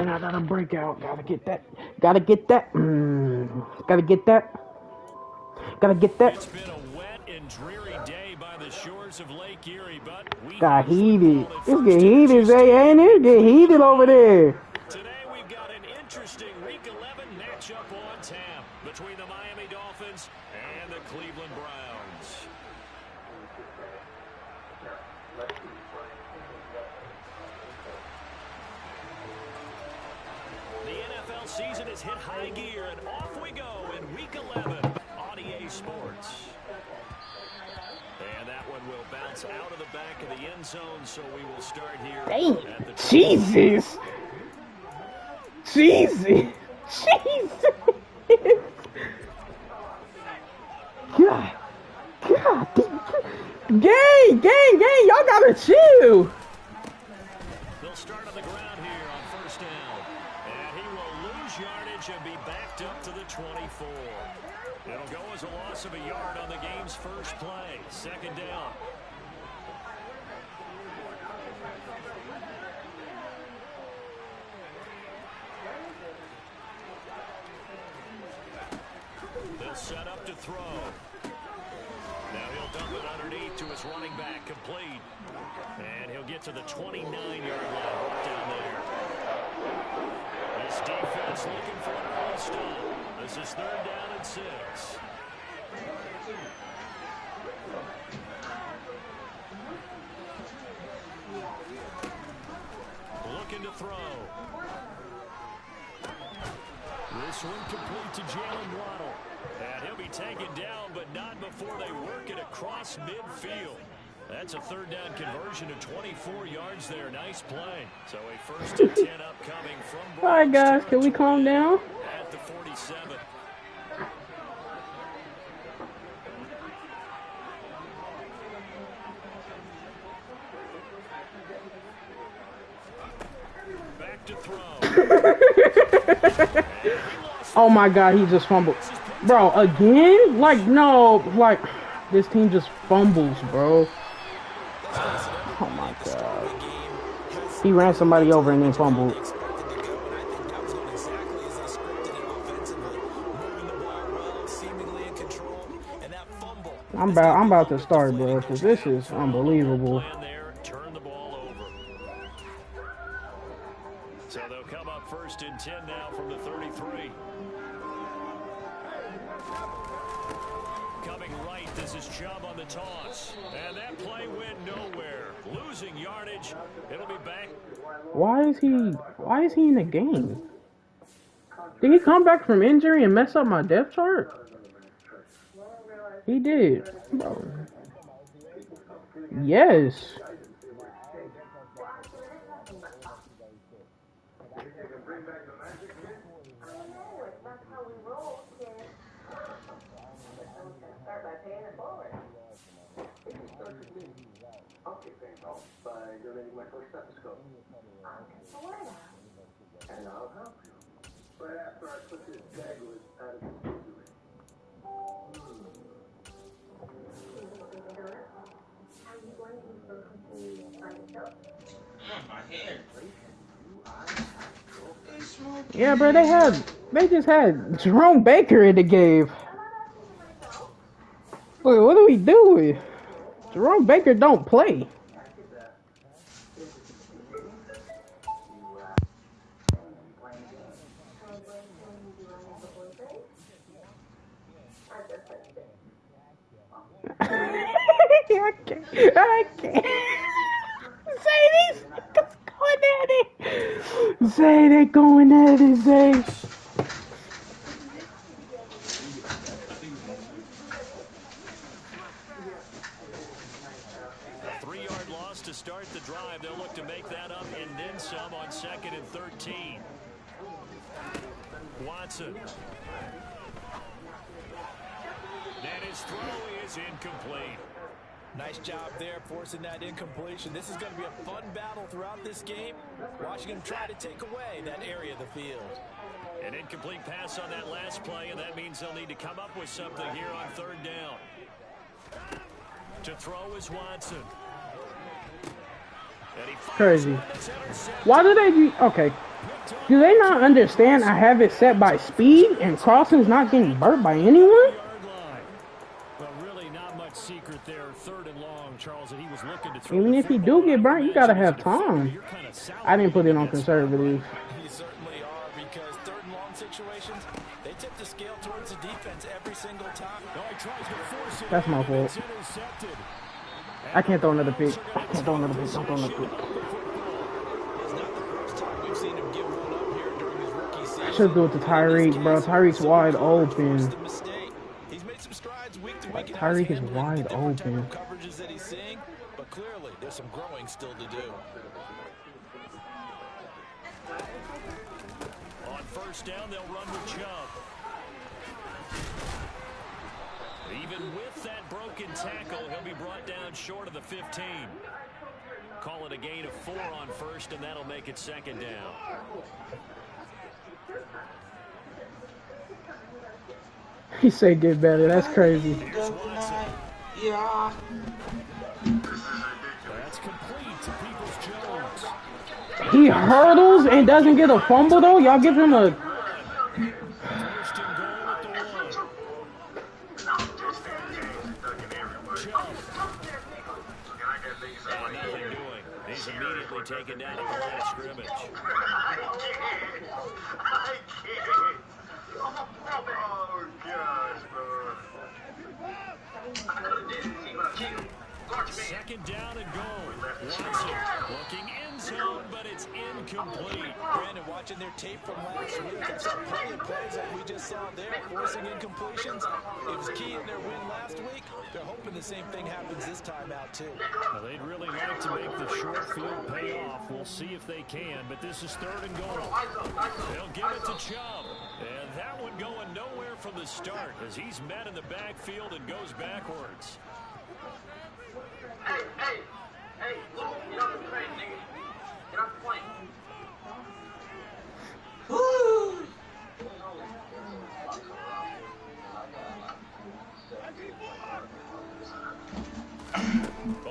and I got a breakout. Gotta get that. Gotta get that. Gotta get that. Gotta get that. It's been a wet and dreary day by the shores of Lake Erie, but we Got have heated. football at It's First getting Energy heated, Stadium. ain't it? It's getting heated over there. Today we've got an interesting Week 11 matchup on tap between the Miami Dolphins and the Cleveland Browns. The NFL season has hit high gear, and off we go in Week 11 on EA Sports. And that one will bounce out of the back of the end zone, so we will start here at the Jesus. Jesus. Jesus. God. God. Gang. Y'all gotta chill. They'll start on the ground here on first down. And he will lose yardage and be backed up to the 24. It'll go as a loss of a yard on the game's first play. Second down. They'll set up to throw. Now he'll dump it underneath to his running back, complete. And he'll get to the 29-yard line right down there. This defense looking for an early stop. This is third down and 6. Looking to throw. This one complete to Jalen Waddle. And he'll be taken down, but not before they work it across midfield. That's a third down conversion of 24 yards there. Nice play. So a first and 10 upcoming from Browns. All right, guys, can we calm down? At the 47. Back to throw. Oh my God, he just fumbled. Bro, again? Like, no, like, this team just fumbles, bro. Oh my God. He ran somebody over and then fumbled. I'm about to start, bro, because this is unbelievable. Turn the ball over. So they'll come up first and 10 now from the 33. Coming right, this is Chubb on the toss. And that play went nowhere. Losing yardage. It'll be back. Why is he in the game? Did he come back from injury and mess up my depth chart? He did. Bro. Yes. Yeah, bro, they just had Jerome Baker in the game. Wait, what are we doing? Jerome Baker don't play. I can't. Zay, they going at it, Zay. A 3-yard loss to start the drive. They'll look to make that up and then some on second and 13. Watson. And his throw is incomplete. Nice job there forcing that incompletion. This is going to be a fun battle throughout this game. Watching him try to take away that area of the field. An incomplete pass on that last play, and that means they'll need to come up with something here on third down. To throw is Watson. Crazy. Why do they do... Okay. Do they not understand I have it set by speed and crossing's not getting burnt by anyone? But really not much secret there. 3rd and long, Charles, and he was looking to throw. Even if you do get burnt, you gotta have time. I didn't put it on conservative. You certainly are, because 3rd and long situations, they tip the scale towards the defense every single time. That's my fault. I can't throw another pick. I can't throw another pick. Don't throw another pick. I should do it to Tyreek, bro. Tyreek's wide open. Tyreek is wide open. Coverages that he's seeing, but clearly there's some growing still to do. On 1st down, they'll run with Chubb. Even with that broken tackle, he'll be brought down short of the 15. Call it a gain of 4 on 1st, and that'll make it 2nd down. He said get better. That's crazy. Yeah. That's complete to Peoples-Jones. He hurdles and doesn't get a fumble though. Y'all give him a. 1st and goal at the 1. And nothing doing. He's immediately taken down at the line of scrimmage. I can't. Oh, gosh, bro. 2nd down and goal. Watson looking end zone, but it's incomplete. Brandon, watching their tape from last week, I saw plenty of plays like we just saw there, forcing incompletions. It was key in their win last week. They're hoping the same thing happens this time out, too. Well, they'd really like to make the short field pay off. We'll see if they can, but this is 3rd and goal. They'll give it to Chubb. And that one going nowhere from the start as he's met in the backfield and goes backwards. Hey, look, get on the train, nigga. Get off the plane. Woo!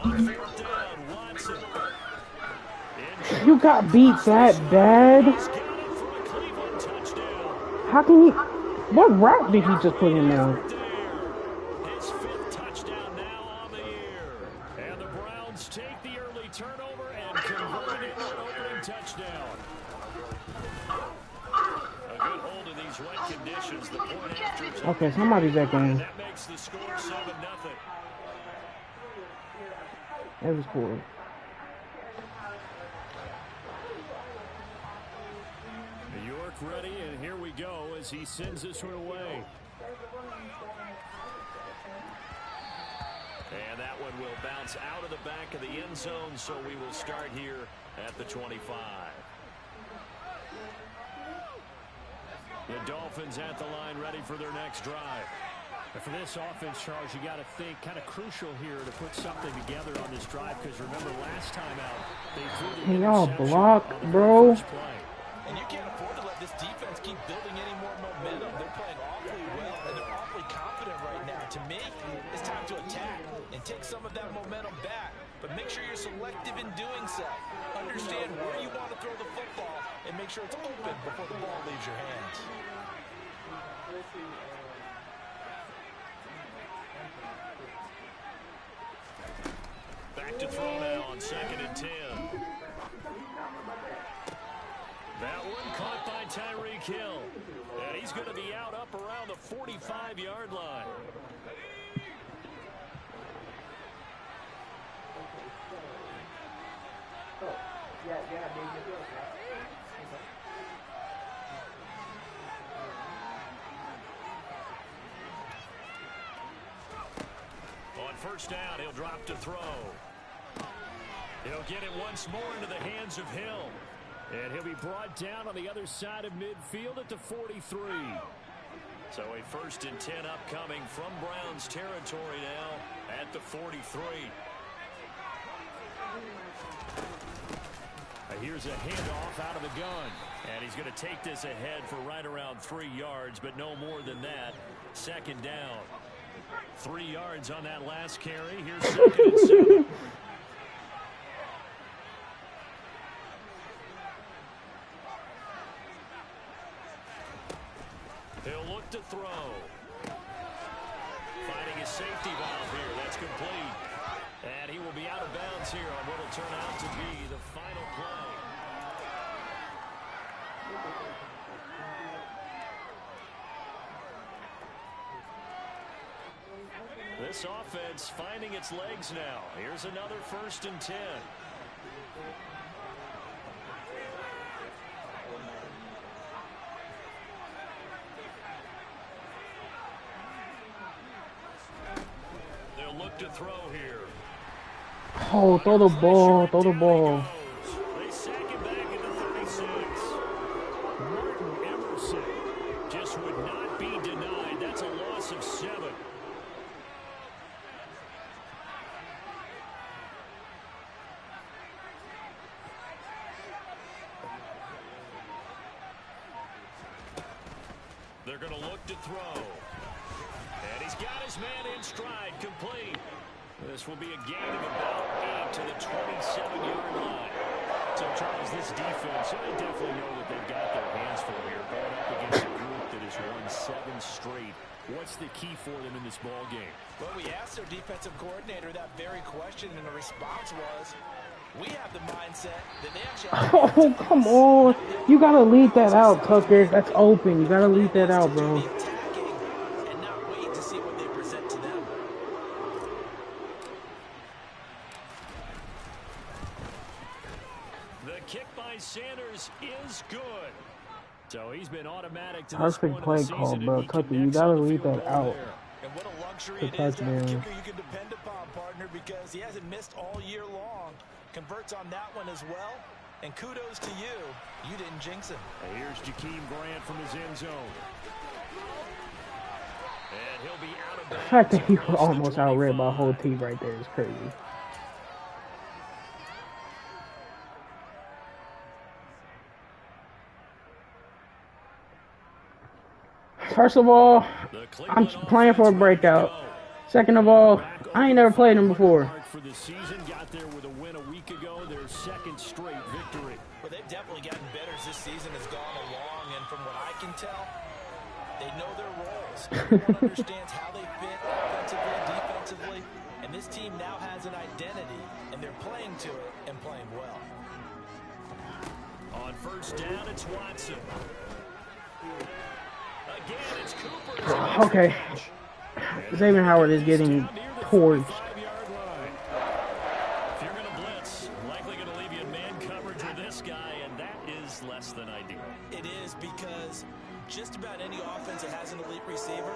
On 4th down, Watson. You got beat that bad. How can he? What route did he just put him on? His 5th touchdown now on the year. And the Browns take the early turnover and convert it into an opening touchdown. A good hold in these wet conditions. The point after. Okay, somebody's echoing. And that makes the score 7-0. That was cool. York ready, and here we go as he sends this one away. And that one will bounce out of the back of the end zone, so we will start here at the 25. The Dolphins at the line ready for their next drive. But for this offense, Charles, you got to think kind of crucial here to put something together on this drive, because remember last time out, they threw the Can y'all interception block, on the bro? first play. And you can't afford to let this defense keep building any more momentum. They're playing awfully well, and they're awfully confident right now. To me, it's time to attack and take some of that momentum back. But make sure you're selective in doing so. Understand where you want to throw the football and make sure it's open before the ball leaves your hands. Back to throw now on 2nd and 10. That one caught by Tyreek Hill. And he's going to be out up around the 45-yard line. On 1st down, he'll drop to throw. He'll get it once more into the hands of Hill. And he'll be brought down on the other side of midfield at the 43. So a 1st and 10 upcoming from Browns territory now at the 43. Here's a handoff out of the gun. And he's going to take this ahead for right around 3 yards, but no more than that. 2nd down. 3 yards on that last carry. Here's 2nd and 7. He'll look to throw. Finding a safety valve here. That's complete. And he will be out of bounds here on what will turn out to be the final play. This offense finding its legs now. Here's another 1st and 10. They'll look to throw here. Oh, throw the ball, throw the ball. They sack him back at the 36. Martin Emerson just would not be denied. That's a loss of 7. They're going to look to throw. And he's got his man in stride, complete. This will be a gain of about 8 to the 27-yard line. So, Charles, this defense, they definitely know that they've got their hands full here, going up against a group that has won 7 straight. What's the key for them in this ball game? Well, we asked their defensive coordinator that very question, and the response was, we have the mindset that they actually have. Oh, come on. You got to lead that out, Tucker. That's open. You got to lead that out, bro. And not wait to see what they present to them. The kick by Sanders is good. So he's been automatic to Perfect play call, bro. Tucker, you got to lead that out. And what a luxury The it is to have a touchdown. kicker you can depend upon, partner, because he hasn't missed all year long. Converts on that one as well. And kudos to you. You didn't jinx him. And here's Jakeem Grant from his end zone. And he'll be out of The bounds. fact that he was almost outran my whole team right there is crazy. First of all, I'm playing for a breakout. Second of all, I ain't never played him before. For the season, got there with a win a week ago, their 2nd straight victory. Well, they've definitely gotten better as this season has gone along. And from what I can tell, they know their roles. Everyone understands how they fit offensively, defensively. And this team now has an identity, and they're playing to it and playing well. On 1st down, it's Watson. Again, it's Cooper. Okay. Xavier Howard is getting torched. If you're going to blitz, likely going to leave you in man coverage with this guy, and that is less than ideal. It is because just about any offense that has an elite receiver,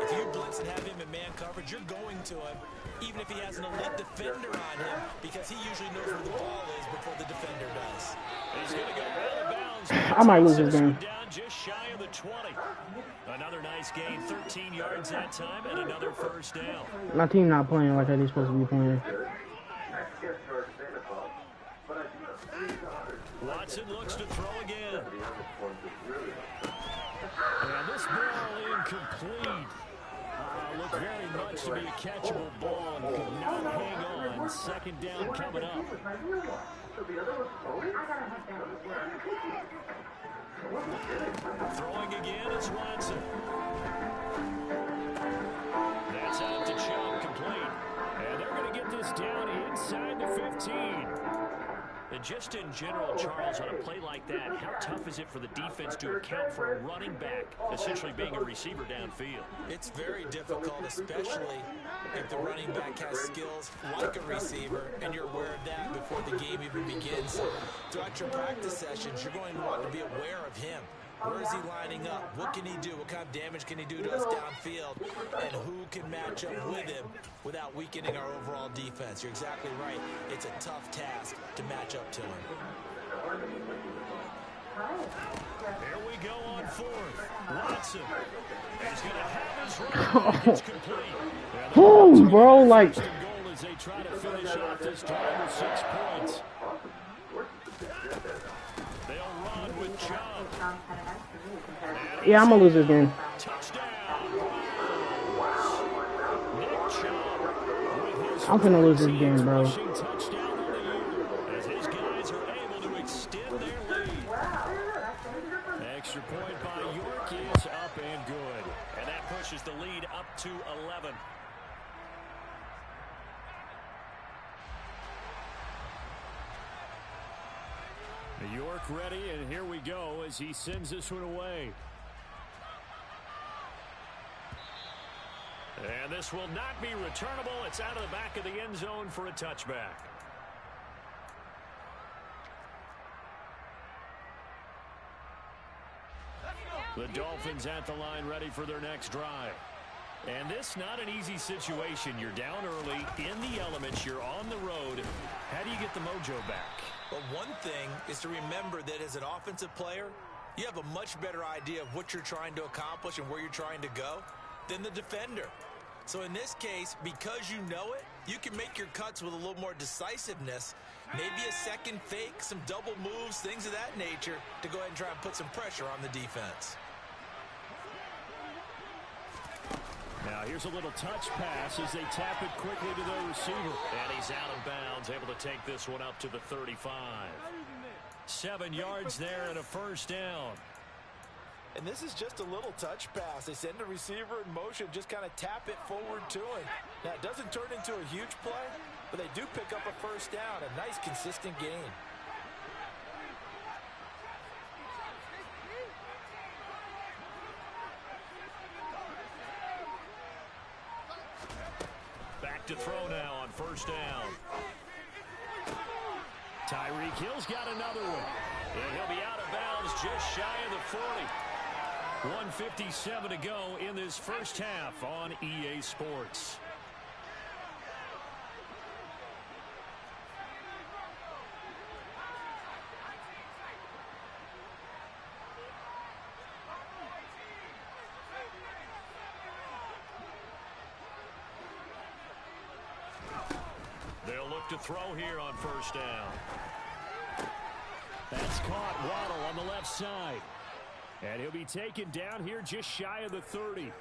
if you blitz and have him in man coverage, you're going to him, even if he has an elite defender on him, because he usually knows where the ball is before the defender does. He's going to go out of bounds. I might lose this game. Down just shy of the 20. Another nice gain, 13 yards that time, and another 1st down. My team not playing like they're supposed to be playing. Watson looks to throw again. And this ball incomplete. Looked very much to be a catchable ball and could not hang on. 2nd down coming up. Throwing again, it's Watson. That's out to Chubb, complete. And they're going to get this down inside the 15. And just in general, Charles, on a play like that, how tough is it for the defense to account for a running back essentially being a receiver downfield? It's very difficult, especially if the running back has skills like a receiver, and you're aware of that before the game even begins. Throughout your practice sessions, you're going to want to be aware of him. Where is he lining up? What can he do? What kind of damage can he do to us downfield? And who can match up with him without weakening our overall defense? You're exactly right. It's a tough task to match up to him. Here we go on 4th. Watson. He's going to have his run. It's complete. Boom, bro, like... Goal as they try to finish off this time with 6 points. They'll run with Chubb. Yeah, I'm gonna lose this game. Touchdown. Nick Chubb. I'm gonna lose this game, bro. Touchdown on the year as his guys are able to extend their lead. extra point by York is up and good. And that pushes the lead up to 11. York ready, and here we go as he sends this one away. And this will not be returnable. It's out of the back of the end zone for a touchback. The Dolphins at the line ready for their next drive. And this not an easy situation. You're down early, in the elements, you're on the road. How do you get the mojo back? Well, one thing is to remember that as an offensive player, you have a much better idea of what you're trying to accomplish and where you're trying to go than the defender. So in this case, because you know it, you can make your cuts with a little more decisiveness, maybe a second fake, some double moves, things of that nature, to go ahead and try and put some pressure on the defense. Now here's a little touch pass as they tap it quickly to their receiver. And he's out of bounds, able to take this one up to the 35. 7 yards there and a first down. And this is just a little touch pass. They send the receiver in motion, just kind of tap it forward to him. Now, it doesn't turn into a huge play, but they do pick up a first down, a nice, consistent gain. Back to throw now on first down. Tyreek Hill's got another one. And he'll be out of bounds just shy of the 40. 1:57 to go in this first half on EA Sports. They'll look to throw here on first down. That's caught. Waddle on the left side. And he'll be taken down here just shy of the 30.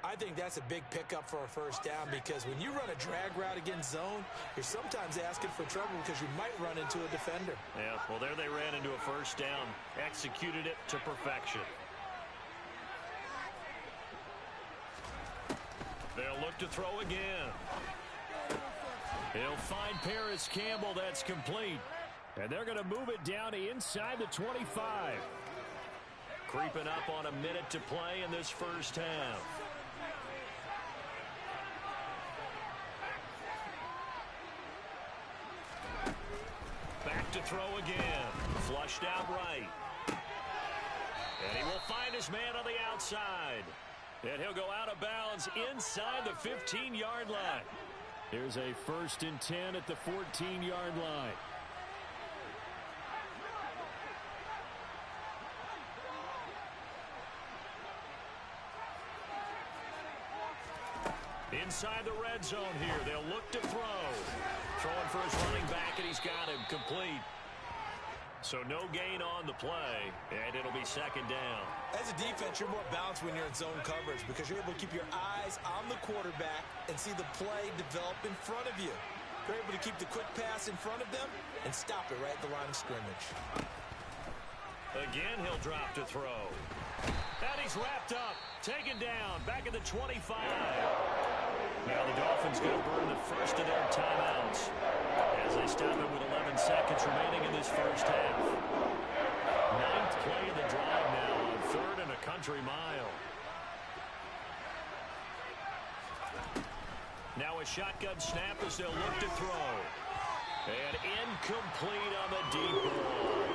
I think that's a big pickup for a first down because when you run a drag route against zone, you're sometimes asking for trouble because you might run into a defender. Yeah, well, there they ran into a first down. Executed it to perfection. They'll look to throw again. He'll find Paris Campbell. That's complete. And they're going to move it down to inside the 25. Creeping up on a minute to play in this first half. Back to throw again. Flushed out right. And he will find his man on the outside. And he'll go out of bounds inside the 15-yard line. Here's a 1st and 10 at the 14-yard line. Inside the red zone here. They'll look to throw. Throwing for his running back, and he's got him complete. So no gain on the play, and it'll be second down. As a defense, you're more balanced when you're in zone coverage because you're able to keep your eyes on the quarterback and see the play develop in front of you. You're able to keep the quick pass in front of them and stop it right at the line of scrimmage. Again, he'll drop to throw. And he's wrapped up. Taken down. Back at the 25. Now the Dolphins going to burn the first of their timeouts as they stop it with 11 seconds remaining in this first half. 9th play of the drive now on 3rd and a country mile. Now a shotgun snap as they'll look to throw. And incomplete on the deep ball.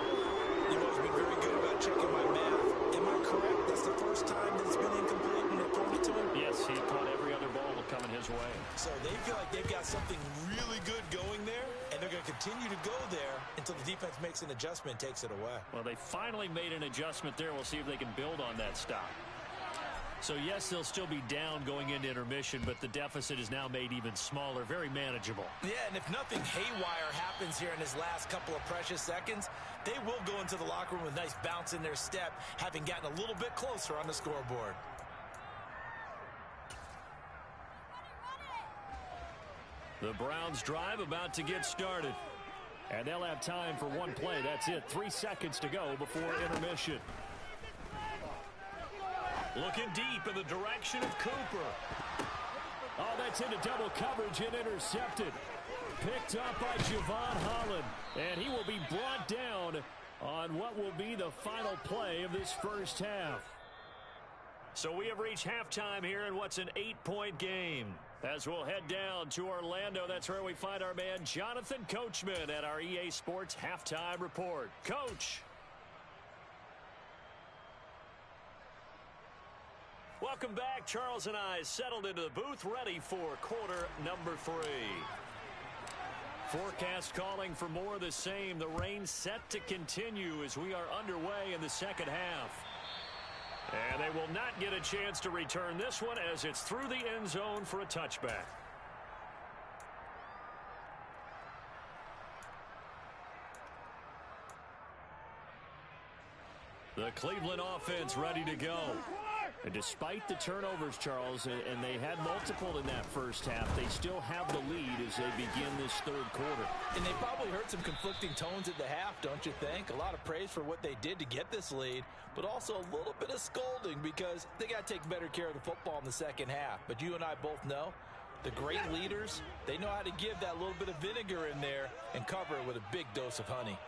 You've always been very good about checking my math. Am I correct? That's the first time that it's been incomplete when they thrown it to him? Yes, he caught every other ball coming his way. So they feel like they've got something really good going there, and they're going to continue to go there until the defense makes an adjustment and takes it away. Well, they finally made an adjustment there. We'll see if they can build on that stop. So, yes, they'll still be down going into intermission, but the deficit is now made even smaller, very manageable. Yeah, and if nothing haywire happens here in his last couple of precious seconds, they will go into the locker room with a nice bounce in their step, having gotten a little bit closer on the scoreboard. The Browns drive about to get started. And they'll have time for one play. That's it. 3 seconds to go before intermission. Looking deep in the direction of Cooper. Oh, that's into double coverage and intercepted. Picked up by Javon Holland. And he will be brought down on what will be the final play of this first half. So we have reached halftime here in what's an 8-point game. As we'll head down to Orlando, that's where we find our man Jonathan Coachman at our EA Sports Halftime Report. Coach. Welcome back. Charles and I settled into the booth, ready for quarter number 3. Forecast calling for more of the same. The rain set to continue as we are underway in the second half. And they will not get a chance to return this one as it's through the end zone for a touchback. The Cleveland offense ready to go. And despite the turnovers, Charles, and they had multiple in that first half, they still have the lead as they begin this third quarter. And they probably heard some conflicting tones at the half, don't you think? A lot of praise for what they did to get this lead, but also a little bit of scolding because they got to take better care of the football in the second half. But you and I both know the great leaders, they know how to give that little bit of vinegar in there and cover it with a big dose of honey.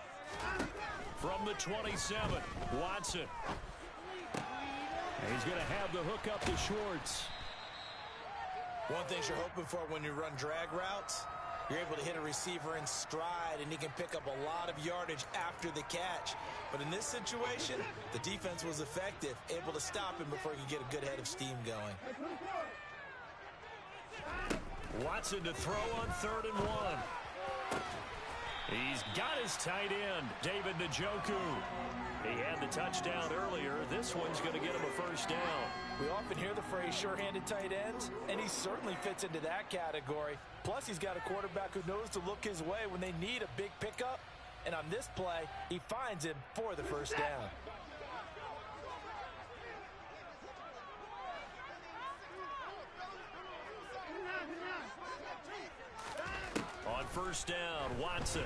From the 27, Watson. And he's going to have the hook up to Schwartz. One thing you're hoping for when you run drag routes, you're able to hit a receiver in stride, and he can pick up a lot of yardage after the catch. But in this situation, the defense was effective, able to stop him before he could get a good head of steam going. Watson to throw on 3rd and 1. He's got his tight end, David Njoku. He had the touchdown earlier. This one's going to get him a first down. We often hear the phrase sure-handed tight ends, and he certainly fits into that category. Plus, he's got a quarterback who knows to look his way when they need a big pickup. And on this play, he finds him for the first down. On first down, Watson.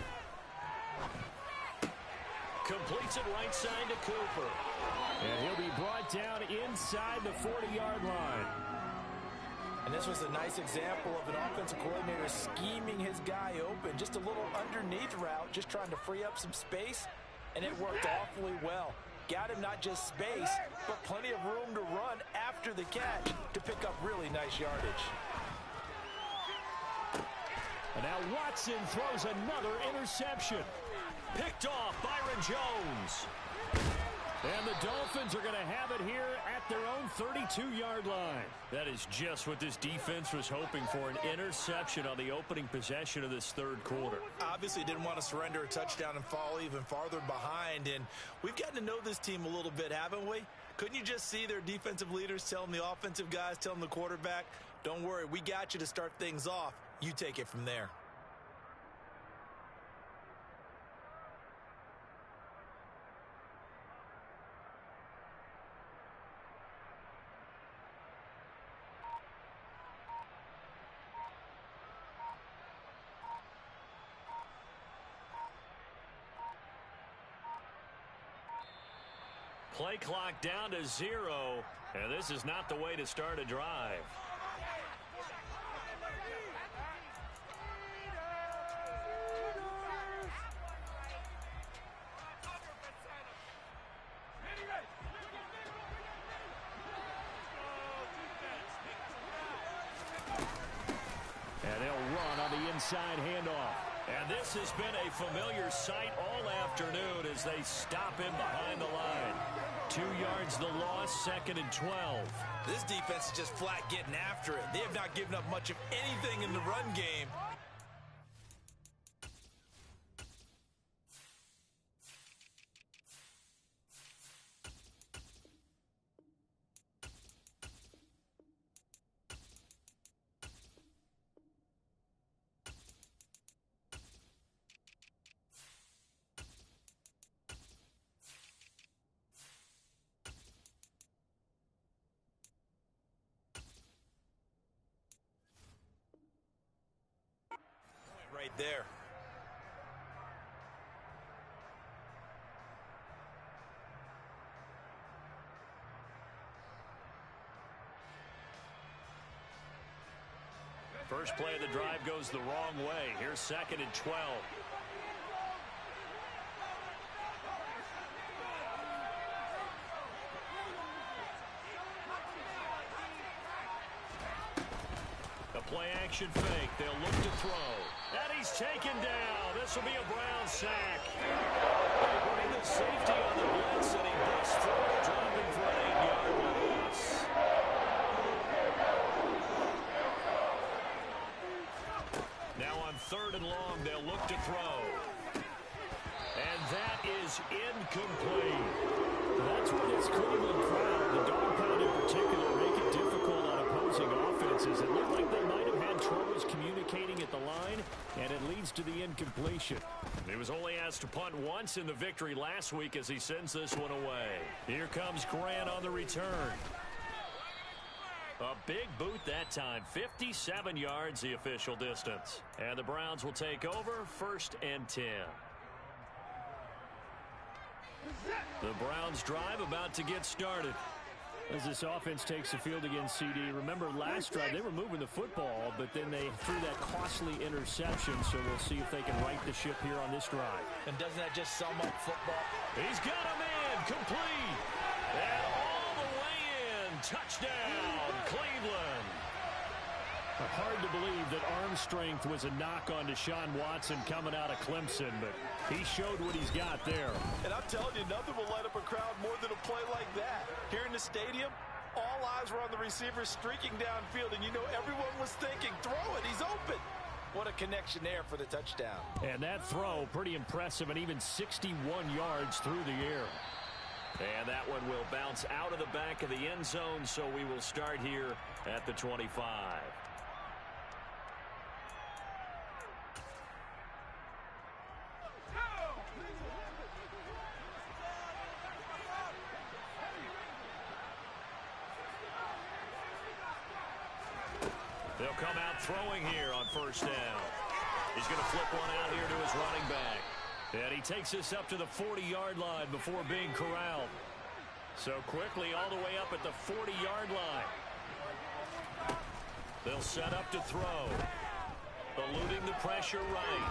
Completes it right side to Cooper. And he'll be brought down inside the 40-yard line. And this was a nice example of an offensive coordinator scheming his guy open. Just a little underneath route, just trying to free up some space, and it worked awfully well. Got him not just space, but plenty of room to run after the catch to pick up really nice yardage. And now Watson throws another interception. Picked off Byron Jones. And the Dolphins are going to have it here at their own 32-yard line. That is just what this defense was hoping for, an interception on the opening possession of this third quarter. Obviously didn't want to surrender a touchdown and fall even farther behind. And we've gotten to know this team a little bit, haven't we? Couldn't you just see their defensive leaders telling the offensive guys, telling the quarterback, don't worry, we got you to start things off. You take it from there. Play clock down to 0, and this is not the way to start a drive. And they'll run on the inside handoff. And this has been a familiar sight all afternoon as they stop him behind the line. 2 yards the loss, 2nd and 12. This defense is just flat getting after it. They have not given up much of anything in the run game. Right there. First play of the drive goes the wrong way. Here's 2nd and 12. A play-action fake. They'll look to throw. And he's taken down. This will be a Brown sack. They bring the safety on the blitz, and he busts through, dropping for an 8-yard loss. Now on 3rd and long, they'll look to throw. And that is incomplete. That's what his Cleveland crowd, the dog pound in particular, make it difficult on opposing offenses. It looked like they might have had troubles communicating at the line, and it leads to the incompletion. He was only asked to punt once in the victory last week as he sends this one away. Here comes Grant on the return. A big boot that time, 57 yards the official distance. And the Browns will take over, 1st and 10. The Browns drive about to get started. As this offense takes the field against CD, remember last drive they were moving the football, but then they threw that costly interception, so we'll see if they can right the ship here on this drive. And doesn't that just sum up football? He's got a man, complete, and all the way in, touchdown, Cleveland. Hard to believe that arm strength was a knock on Deshaun Watson coming out of Clemson, but he showed what he's got there. And I'm telling you, nothing will light up a crowd more than a play like that. Here in the stadium, all eyes were on the receiver streaking downfield, and you know everyone was thinking, throw it, he's open. What a connection there for the touchdown. And that throw, pretty impressive, and even 61 yards through the air. And that one will bounce out of the back of the end zone, so we will start here at the 25. They'll come out throwing here on 1st down. He's going to flip one out here to his running back. And he takes this up to the 40-yard line before being corralled. So quickly all the way up at the 40-yard line. They'll set up to throw. Eluding the pressure right.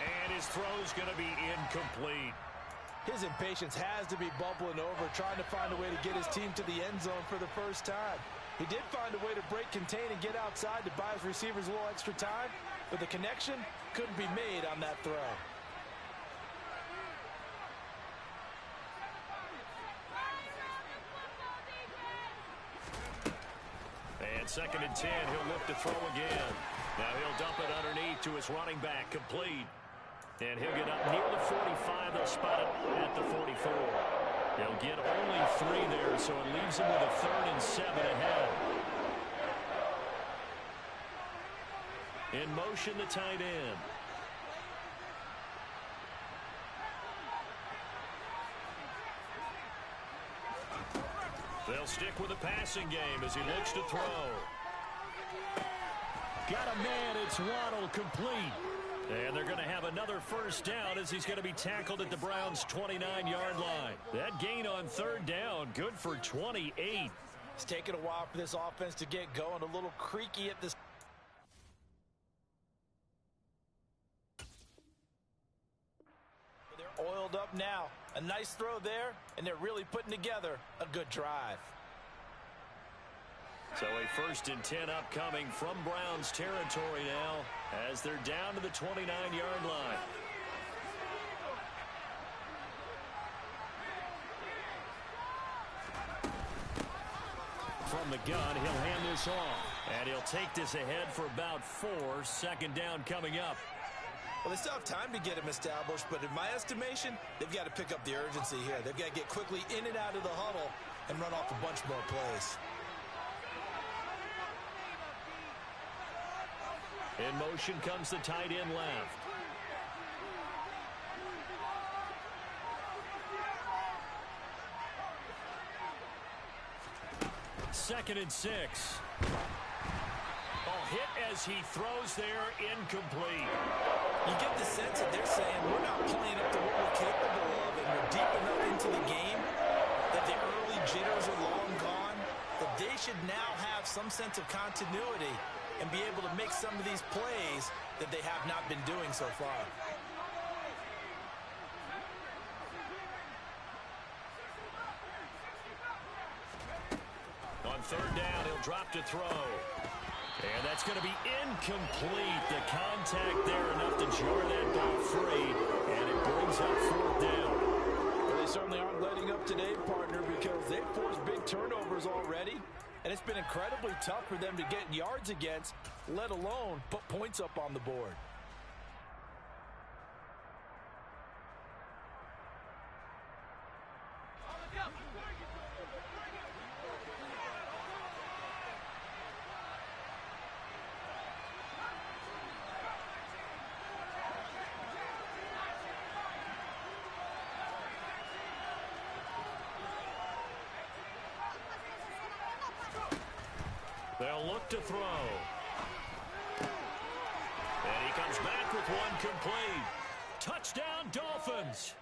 And his throw's going to be incomplete. His impatience has to be bubbling over, trying to find a way to get his team to the end zone for the first time. He did find a way to break, contain, and get outside to buy his receivers a little extra time, but the connection couldn't be made on that throw. And 2nd and 10, he'll look to throw again. Now he'll dump it underneath to his running back, complete. And he'll get up near the 45. They'll spot it at the 44. They'll get only 3 there, so it leaves him with a 3rd and 7 ahead. In motion, the tight end. They'll stick with the passing game as he looks to throw. Got a man, it's Waddle, complete. And they're going to have another 1st down as he's going to be tackled at the Browns' 29-yard line. That gain on 3rd down, good for 28. It's taken a while for this offense to get going, a little creaky at this. They're oiled up now. A nice throw there, and they're really putting together a good drive. So a 1st and 10 upcoming from Browns territory now as they're down to the 29-yard line. From the gun, he'll hand this off. And he'll take this ahead for about 4. 2nd down coming up. Well, they still have time to get him established, but in my estimation, they've got to pick up the urgency here. They've got to get quickly in and out of the huddle and run off a bunch more plays. In motion comes the tight end left. Second and 6. Hit as he throws there, incomplete. You get the sense that they're saying we're not playing up to what we're capable of, and we're deep enough into the game that the early jitters are long gone, that they should now have some some sense of continuity and be able to make some of these plays that they have not been doing so far. On third down, he'll drop to throw. And that's going to be incomplete. The contact there enough to jar that ball free, and it brings up fourth down. Well, they certainly aren't letting up today, partner, because they've forced big turnovers already, and it's been incredibly tough for them to get yards against, let alone put points up on the board. They'll look to throw. And he comes back with one complete. Touchdown, Dolphins.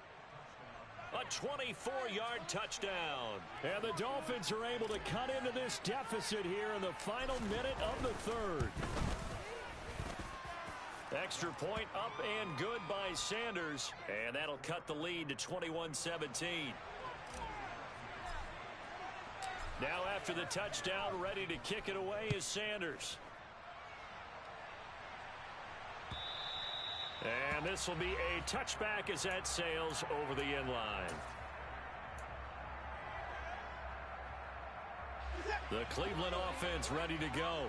A 24-yard touchdown. And the Dolphins are able to cut into this deficit here in the final minute of the third. Extra point up and good by Sanders. And that'll cut the lead to 21-17. Now after the touchdown, ready to kick it away is Sanders. And this will be a touchback as that sails over the end line. The Cleveland offense ready to go.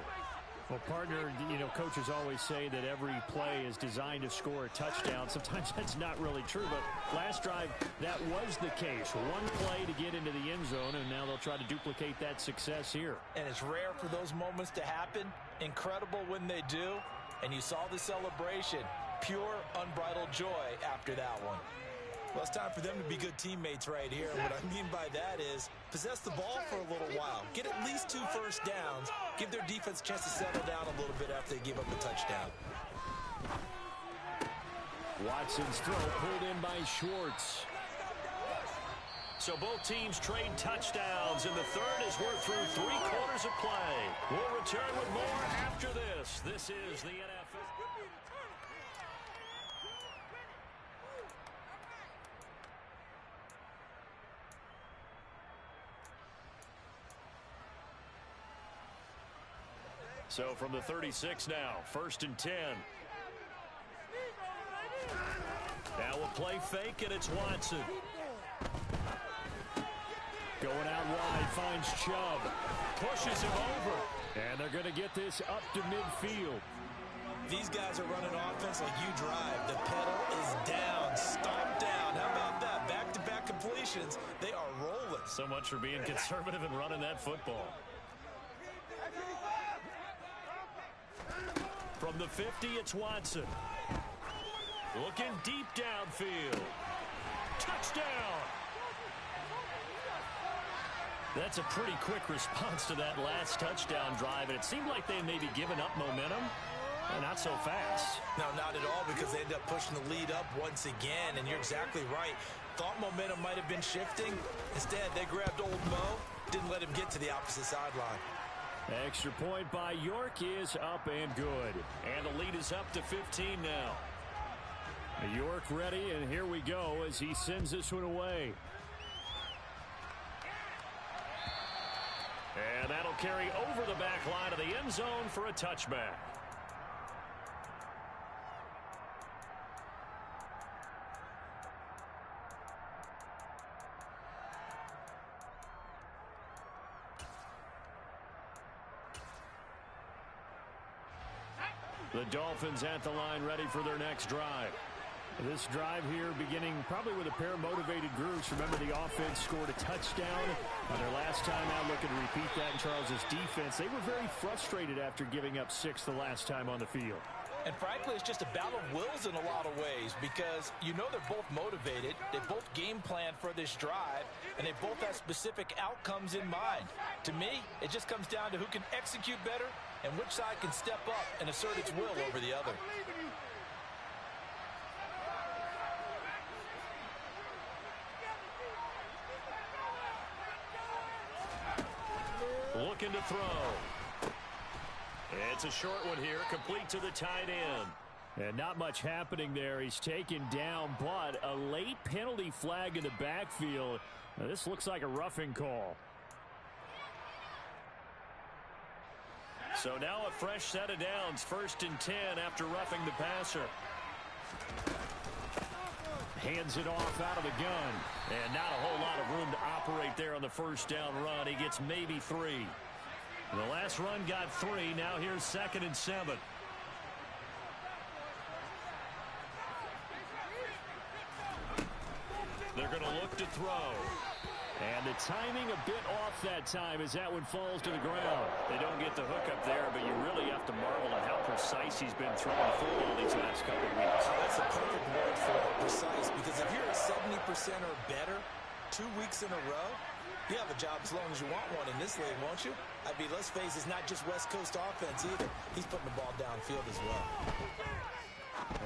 Well, partner, you know, coaches always say that every play is designed to score a touchdown. Sometimes that's not really true, but last drive, that was the case. One play to get into the end zone, and now they'll try to duplicate that success here. And it's rare for those moments to happen. Incredible when they do. And you saw the celebration. Pure, unbridled joy after that one. Well, it's time for them to be good teammates right here. And what I mean by that is possess the ball for a little while. Get at least 2 first downs. Give their defense a chance to settle down a little bit after they give up a touchdown. Watson's throw pulled in by Schwartz. So both teams trade touchdowns, and the third as we're through 3 quarters of play. We'll return with more after this. This is the NFL. So from the 36 now, 1st and 10. Now we'll play fake, and it's Watson. Going out wide, finds Chubb. Pushes him over. And they're going to get this up to midfield. These guys are running offense like you drive. The pedal is down, stomped down. How about that? Back-to-back completions. They are rolling. So much for being conservative and running that football. From the 50, it's Watson. Looking deep downfield. Touchdown! That's a pretty quick response to that last touchdown drive, and it seemed like they may be giving up momentum. Not so fast. No, not at all, because they ended up pushing the lead up once again, and you're exactly right. Thought momentum might have been shifting. Instead, they grabbed old Mo, didn't let him get to the opposite sideline. Extra point by York is up and good. And the lead is up to 15 now. York ready, and here we go as he sends this one away. And that'll carry over the back line of the end zone for a touchback. The Dolphins at the line ready for their next drive. This drive here beginning probably with a pair of motivated groups. Remember, the offense scored a touchdown on their last time out. Looking to repeat that in Charles's defense. They were very frustrated after giving up 6 the last time on the field. And frankly, it's just a battle of wills in a lot of ways, because you know they're both motivated, they both game plan for this drive, and they both have specific outcomes in mind. To me, it just comes down to who can execute better and which side can step up and assert its will over the other. Looking to throw. It's a short one here, complete to the tight end. And not much happening there. He's taken down, but a late penalty flag in the backfield. Now, this looks like a roughing call. So now a fresh set of downs, 1st and 10 after roughing the passer. Hands it off out of the gun. And not a whole lot of room to operate there on the 1st down run. He gets maybe 3. The last run got 3. Now here's 2nd and 7. They're going to look to throw. And the timing a bit off that time as that one falls to the ground. They don't get the hook up there, but you really have to marvel at how precise he's been throwing the football these last couple of weeks. That's a perfect word for it, precise, because if you're at 70% or better 2 weeks in a row, you have a job as long as you want one in this league, won't you? I mean, let's face it, it's not just West Coast offense either. He's putting the ball downfield as well.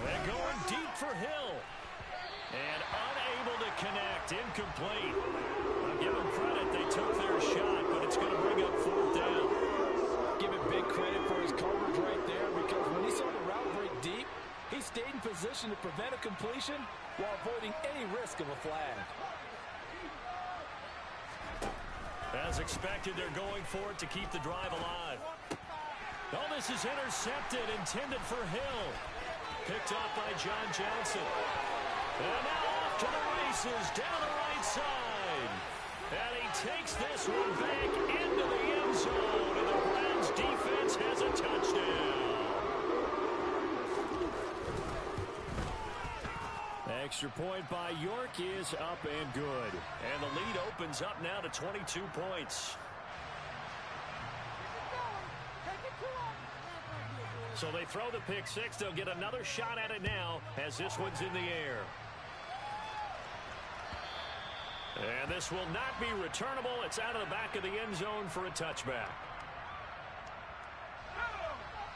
They're going deep for Hill. And unable to connect. Incomplete. I'll give them credit. They took their shot, but it's going to bring up 4th down. Give him big credit for his coverage right there, because when he saw the route break deep, he stayed in position to prevent a completion while avoiding any risk of a flag. As expected, they're going for it to keep the drive alive. Oh, this is intercepted, intended for Hill. Picked up by John Johnson. And now off to the races, down the right side. And he takes this one back into the end zone. And the Browns defense has a touchdown. Extra point by York is up and good. And the lead opens up now to 22 points. So they throw the pick six. They'll get another shot at it now as this one's in the air. And this will not be returnable. It's out of the back of the end zone for a touchback.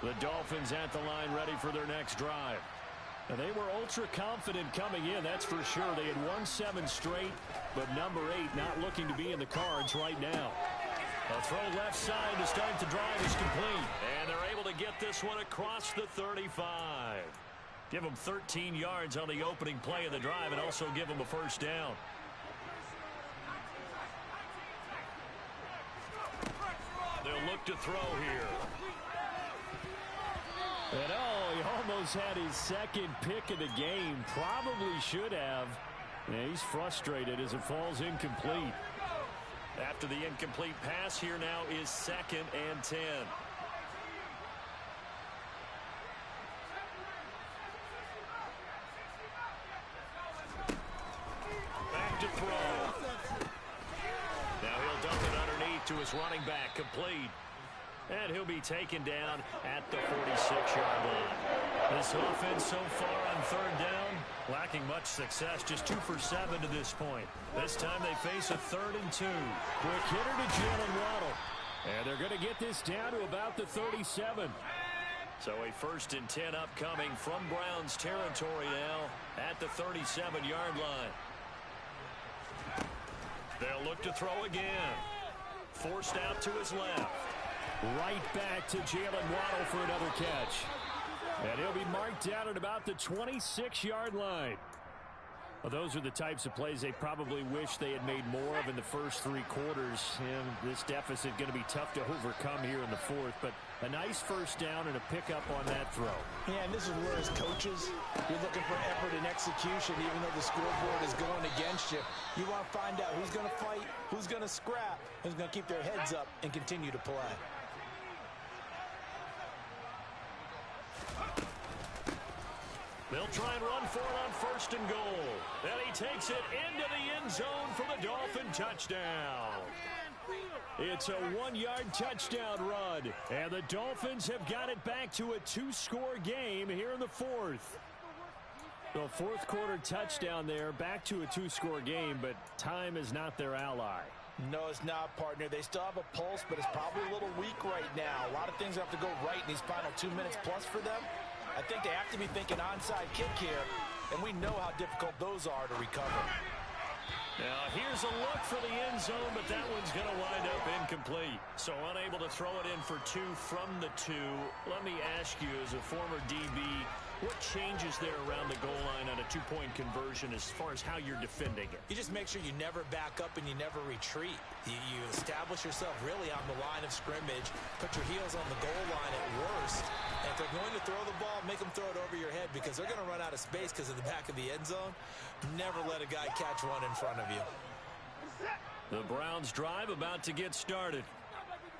The Dolphins at the line ready for their next drive. And they were ultra confident coming in, that's for sure. They had won 7 straight, but number 8 not looking to be in the cards right now. A throw left side to start the drive is complete. And they're able to get this one across the 35. Give them 13 yards on the opening play of the drive and also give them a 1st down. They'll look to throw here. And oh, he almost had his 2nd pick of the game. Probably should have. Yeah, he's frustrated as it falls incomplete. After the incomplete pass, here now is 2nd and 10. Back to throw. Now he'll dump it underneath to his running back, complete. And he'll be taken down at the 46-yard line. This offense so far on 3rd down, lacking much success, just 2 for 7 to this point. This time they face a 3rd and 2. Quick hitter to Jalen Waddle. And they're going to get this down to about the 37. So a 1st and 10 upcoming from Browns territory now at the 37-yard line. They'll look to throw again. Forced out to his left. Right back to Jalen Waddle for another catch. And he'll be marked down at about the 26-yard line. Well, those are the types of plays they probably wish they had made more of in the first 3 quarters. And this deficit going to be tough to overcome here in the 4th. But a nice 1st down and a pickup on that throw. Yeah, and this is where as coaches, you're looking for effort and execution, even though the scoreboard is going against you. You want to find out who's going to fight, who's going to scrap, who's going to keep their heads up and continue to play. They'll try and run for it on 1st and goal. And he takes it into the end zone for the Dolphin touchdown. It's a 1-yard touchdown run. And the Dolphins have got it back to a 2-score game here in the 4th. The 4th quarter touchdown there, back to a 2-score game, but time is not their ally. No, it's not, partner. They still have a pulse, but it's probably a little weak right now. A lot of things have to go right in these final 2 minutes plus for them. I think they have to be thinking onside kick here, and we know how difficult those are to recover. Now, here's a look for the end zone, but that one's going to wind up incomplete. So unable to throw it in for 2 from the 2. Let me ask you, as a former DB, what changes there around the goal line on a 2-point conversion as far as how you're defending it? You just make sure you never back up and you never retreat. You establish yourself really on the line of scrimmage, put your heels on the goal line at worst, and if they're going to throw the ball, make them throw it over your head because they're going to run out of space because of the back of the end zone. Never let a guy catch one in front of you. The Browns drive about to get started.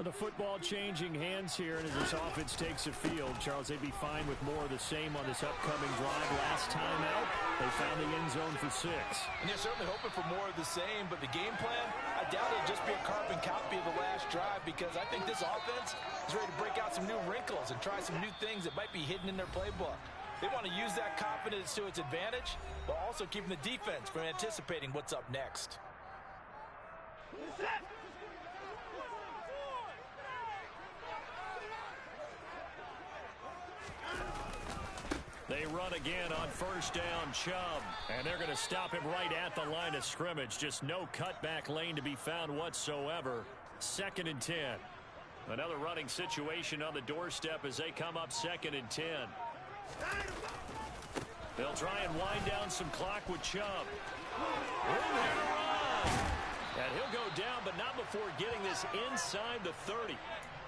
The football changing hands here, and as this offense takes the field, Charles, they'd be fine with more of the same on this upcoming drive. Last time out, they found the end zone for 6. And they're certainly hoping for more of the same, but the game plan, I doubt it'll just be a carbon copy of the last drive because I think this offense is ready to break out some new wrinkles and try some new things that might be hidden in their playbook. They want to use that confidence to its advantage, but also keeping the defense from anticipating what's up next. They run again on first down, Chubb. And they're going to stop him right at the line of scrimmage. Just no cutback lane to be found whatsoever. 2nd and 10. Another running situation on the doorstep as they come up 2nd and 10. They'll try and wind down some clock with Chubb. Room here to run. And he'll go down, but not before getting this inside the 30.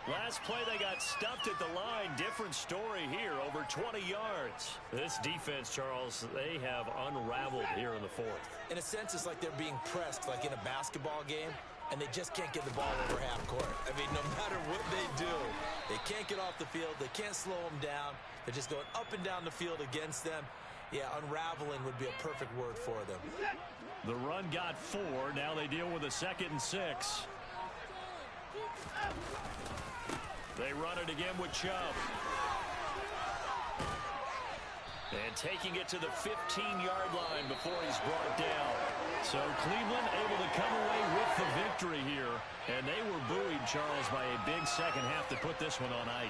Last play, they got stuffed at the line. Different story here, over 20 yards. This defense, Charles, they have unraveled here in the 4th. In a sense, it's like they're being pressed, like in a basketball game, and they just can't get the ball over half court. I mean, no matter what they do, they can't get off the field. They can't slow them down. They're just going up and down the field against them. Yeah, unraveling would be a perfect word for them. The run got 4. Now they deal with a 2nd and 6. They run it again with Chubb. And taking it to the 15-yard line before he's brought down. So Cleveland able to come away with the victory here. And they were buoyed, Charles, by a big second half to put this one on ice.